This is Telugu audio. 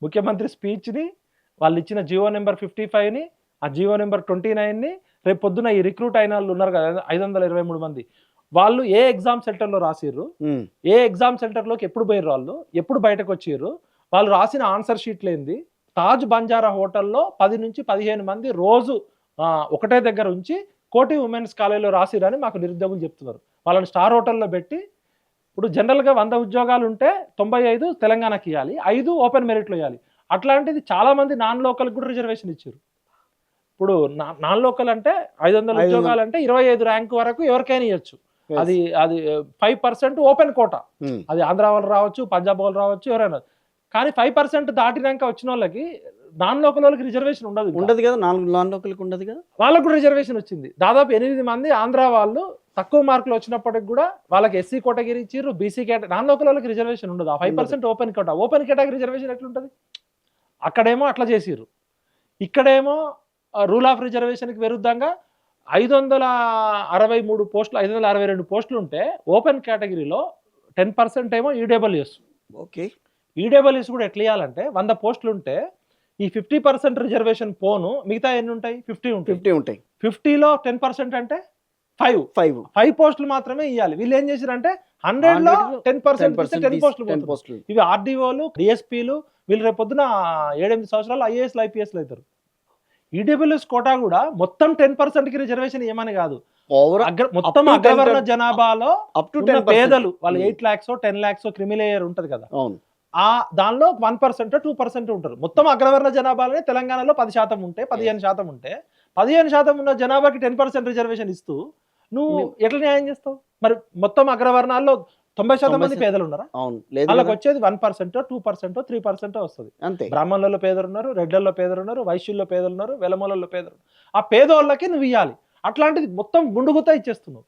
ముఖ్యమంత్రి స్పీచ్ని, వాళ్ళు ఇచ్చిన జియో నెంబర్ 55ని, ఆ జియో నెంబర్ 29ని, రేపు పొద్దున ఈ రిక్రూట్ అయిన వాళ్ళు ఉన్నారు కదా 523 మంది, వాళ్ళు ఏ ఎగ్జామ్ సెంటర్లో రాసిర్రు, ఏ ఎగ్జామ్ సెంటర్లోకి ఎప్పుడు పోయారు, వాళ్ళు ఎప్పుడు బయటకు వచ్చిర్రు, వాళ్ళు రాసిన ఆన్సర్ షీట్లు ఏంది, తాజ్ బంజారా హోటల్లో 10 నుంచి 15 మంది రోజు ఒకటే దగ్గర ఉంచి కోటి ఉమెన్స్ కాలేజీలో రాసిరని మాకు నిరుద్యోగులు చెప్తున్నారు. వాళ్ళని స్టార్ హోటల్లో పెట్టి, ఇప్పుడు జనరల్గా 100 ఉద్యోగాలు ఉంటే 95 తెలంగాణకి ఇవ్వాలి, 5 ఓపెన్ మెరిట్లో ఇవ్వాలి. అట్లాంటిది చాలా మంది నాన్ లోకల్ కూడా రిజర్వేషన్ ఇచ్చారు. ఇప్పుడు నాన్ లోకల్ అంటే 500 ఉద్యోగాలు అంటే 25 ర్యాంక్ వరకు ఎవరికైనా ఇవ్వచ్చు. అది 5% ఓపెన్ కోటా. అది ఆంధ్ర వాళ్ళు రావచ్చు, పంజాబ్ వాళ్ళు రావచ్చు, ఎవరైనా. కానీ 5% దాటినాక వచ్చిన వాళ్ళకి నాన్ లోకల్ వాళ్ళకి రిజర్వేషన్ ఉండదు కదా. నాన్ లోకల్కి ఉండదు కదా. వాళ్ళకు కూడా రిజర్వేషన్ వచ్చింది. దాదాపు 8 మంది ఆంధ్ర వాళ్ళు తక్కువ మార్కులు వచ్చినప్పటికి కూడా వాళ్ళకి ఎస్సీ కేటగిరీ ఇచ్చిర్రు, బీసీ కేటగిరీ. నాన్ లోకల్ వాళ్ళకి రిజర్వేషన్ ఉండదు. ఆ 5% open quota. Open category reservation ఎట్లుంటుంది? అక్కడేమో అట్లా చేసిర్రు, ఇక్కడేమో రూల్ ఆఫ్ రిజర్వేషన్కి విరుద్ధంగా 563 పోస్టులు, 562 పోస్టులు ఉంటే ఓపెన్ కేటగిరీలో 10% ఏమో ఈడబ్ల్యూఎస్. ఓకే, ఈడబ్ల్యూఎస్ కూడా ఎట్లా ఇవ్వాలంటే 100 పోస్టులు ఉంటే ఈ 50% రిజర్వేషన్ పోను, మిగతా ఎన్ని ఉంటాయి? 50 ఉంటాయి. 50లో 10% అంటే 5 పోస్టులు మాత్రమే ఇవ్వాలి. వీళ్ళు ఏం చేశారంటే 100లో 10% 10 పోస్టులు. ఇవి ఆర్డీఓలు, డిఎస్పీలు, వీళ్ళు రేపు పొద్దున 7-8 సంవత్సరాలు ఐఏఎస్లు ఐపీఎస్లు అవుతారు. ఈడబ్ల్యూఎస్ కోటా కూడా మొత్తం 10%కి రిజర్వేషన్ ఏమని కాదు, మొత్తం అగ్రవర్ణ జనాభాలో పేదలు వాళ్ళు 8 lakhs 10 lakhs క్రిమిలేయర్ ఉంటది కదా, ఆ దానిలో 1% 2% ఉంటారు. మొత్తం అగ్రవర్ణ జనాభాలోనే తెలంగాణలో 10% ఉంటే 15% ఉంటే 15% ఉన్న జనాభాకి 10% రిజర్వేషన్ ఇస్తూ నువ్వు ఎట్లా న్యాయం చేస్తావు? మరి మొత్తం అగ్రవర్ణాల్లో 90% మంది పేదలు ఉన్నారా? వాళ్ళకి వచ్చేది 1% 2% 3% వస్తుంది. బ్రాహ్మణులలో పేదలు ఉన్నారు, రెడ్లలో పేదలు ఉన్నారు, వైశ్యుల్లో పేదలు ఉన్నారు, వెలమలలో పేదలు. ఆ పేదోళ్ళకి నువ్వు ఇవ్వాలి. అట్లాంటిది మొత్తం గుండుగుతా ఇచ్చేస్తున్నావు.